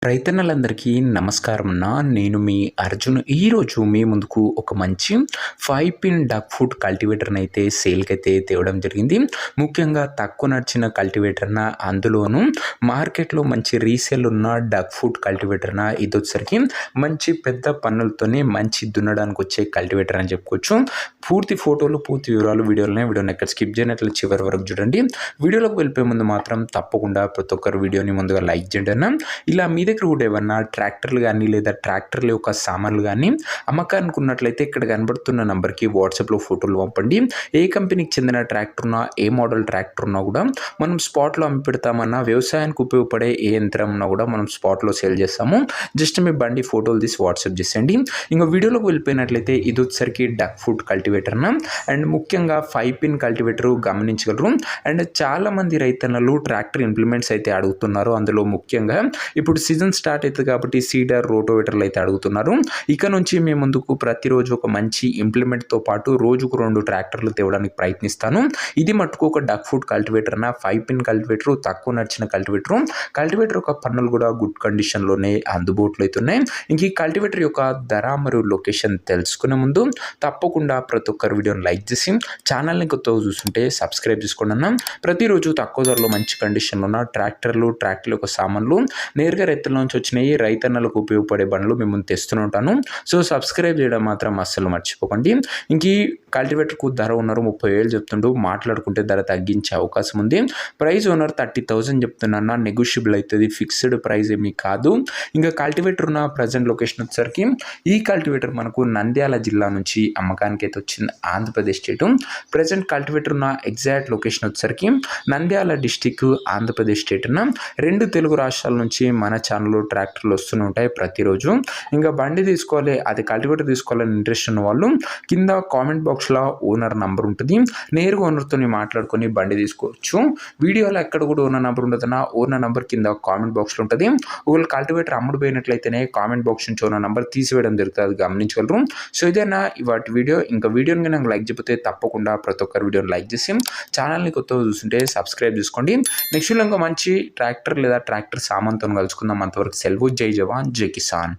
రైతన్నలందరికీ నమస్కారం అన్న. నేను మీ అర్జున్. ఈరోజు మీ ముందుకు ఒక మంచి 5 పిన్ డక్ ఫుడ్ కల్టివేటర్ని అయితే సేల్కి అయితే తేవడం జరిగింది. ముఖ్యంగా తక్కువ నడిచిన కల్టివేటర్న, అందులోనూ మార్కెట్లో మంచి రీసేల్ ఉన్న డక్ ఫుడ్ కల్టివేటర్న. ఇది వచ్చేసరికి మంచి పెద్ద పన్నులతోనే మంచి దున్నడానికి వచ్చే కల్టివేటర్ అని చెప్పుకోవచ్చు. పూర్తి ఫోటోలు, పూర్తి వివరాలు వీడియోని ఎక్కడ స్కిప్ చేయనట్లు చివరి వరకు చూడండి. వీడియోలోకి వెళ్ళిపోయే ముందు మాత్రం తప్పకుండా ప్రతి ఒక్కరు వీడియోని ముందుగా లైక్ చేయండి అన్న. ఇలా మీ దగ్గర కూడా ఏమన్నా ట్రాక్టర్లు కానీ లేదా ట్రాక్టర్ల యొక్క సామాన్లు కానీ అమ్మకానికి ఉన్నట్లయితే ఇక్కడ కనబడుతున్న నంబర్కి వాట్సాప్లో ఫోటోలు పంపండి. ఏ కంపెనీకి చెందిన ట్రాక్టర్ ఉన్నా, ఏ మోడల్ ట్రాక్టర్ ఉన్నా కూడా మనం స్పాట్లో అమ్మి పెడతామన్నా, వ్యవసాయానికి ఉపయోగపడే ఏ యంత్రం ఉన్నా కూడా మనం స్పాట్లో సేల్ చేస్తాము. జస్ట్ మీ బండి ఫోటోలు తీసి వాట్సాప్ చేసేయండి. ఇంకా వీడియోలోకి వెళ్ళిపోయినట్లయితే ఇది వచ్చేసరికి డక్ ఫుడ్ కల్టివేటర్న. అండ్ ముఖ్యంగా 5 పిన్ కల్టివేటర్ గమనించగలరు. అండ్ చాలామంది రైతన్నలు ట్రాక్టర్ ఇంప్లిమెంట్స్ అయితే అడుగుతున్నారు. అందులో ముఖ్యంగా ఇప్పుడు సీజన్ స్టార్ట్ అవుతుంది కాబట్టి సీడర్, రోటోవేటర్లు అయితే అడుగుతున్నారు. ఇక నుంచి మేము ముందుకు ప్రతిరోజు ఒక మంచి ఇంప్లిమెంట్తో పాటు రోజుకు 2 ట్రాక్టర్లు తేవడానికి ప్రయత్నిస్తాను. ఇది మట్టుకు ఒక డక్ ఫుడ్ కల్టివేటర్న, 5 పిన్ కల్టివేటర్, తక్కువ నడిచిన కల్టివేటర్ యొక్క పన్నులు కూడా గుడ్ కండిషన్లోనే అందుబాటులో అవుతున్నాయి. ఇంక ఈ కల్టివేటర్ యొక్క ధర మరియు లొకేషన్ తెలుసుకునే ముందు తప్పకుండా ప్రతి ఒక్కరు వీడియోని లైక్ చేసి ఛానల్ని కొత్తగా చూస్తుంటే సబ్స్క్రైబ్ చేసుకోండి అన్న. ప్రతిరోజు తక్కువ ధరలో మంచి కండిషన్లో ఉన్న ట్రాక్టర్ల యొక్క సామాన్లు నేరుగా రైతుల నుంచి వచ్చినాయి, రైతన్నలకు ఉపయోగపడే బండ్లు మేము తెస్తూనే ఉంటాను. సో సబ్స్క్రైబ్ చేయడం మాత్రం అస్సలు మర్చిపోకండి. ఇంక ఈ కల్టివేటర్కు ధర ఉన్నారు 30,000 చెప్తుండు. మాట్లాడుకుంటే ధర తగ్గించే అవకాశం ఉంది. ప్రైస్ ఓనర్ 30,000 చెప్తున్నా, నెగోషియబుల్ అవుతుంది, ఫిక్స్డ్ ప్రైస్ ఏమీ కాదు. ఇంకా కల్టివేటర్ ఉన్న ప్రజెంట్ లొకేషన్ వచ్చేసరికి ఈ కల్టివేటర్ మనకు నంద్యాల జిల్లా నుంచి అమ్మకానికి అయితే వచ్చింది, ఆంధ్రప్రదేశ్ స్టేట్. ప్రజెంట్ కల్టివేటర్ ఉన్న ఎగ్జాక్ట్ లొకేషన్ వచ్చేసరికి నంద్యాల డిస్టిక్, ఆంధ్రప్రదేశ్ స్టేట్. 2 తెలుగు రాష్ట్రాల నుంచి మన ఛానల్లో ట్రాక్టర్లు వస్తూనే ఉంటాయి ప్రతిరోజు. ఇంకా బండి తీసుకోవాలి, అది కల్టివేటర్ తీసుకోవాలని ఇంట్రెస్ట్ ఉన్న వాళ్ళు కింద కామెంట్ బాక్స్లో ఓనర్ నంబర్ ఉంటుంది, నేరుగా ఓనర్తో మాట్లాడుకొని బండి తీసుకోవచ్చు. వీడియోలో ఎక్కడ కూడా ఓనర్ నంబర్ ఉండదన్న, ఓనర్ నంబర్ కింద కామెంట్ బాక్స్లో ఉంటుంది. ఒకవేళ కల్టివేటర్ అమ్ముడు పోయినట్లయితేనే కామెంట్ బాక్స్ నుంచి ఓనర్ నంబర్ తీసివేయడం జరుగుతుంది, అది గమనించగలరు. సో ఇదేనా వాటి వీడియో. ఇంకా వీడియోని నాకు లైక్ చెప్తే తప్పకుండా ప్రతి ఒక్కరు వీడియోని లైక్ చేసి ఛానల్ని కొత్తగా చూస్తుంటే సబ్స్క్రైబ్ చేసుకోండి. నెక్స్ట్ ఇంకా మంచి ట్రాక్టర్ లేదా ట్రాక్టర్ సామాన్తో కలుసుకుందాం. అంతవరకు సెలవు. జై జవాన్, జై కిసాన్.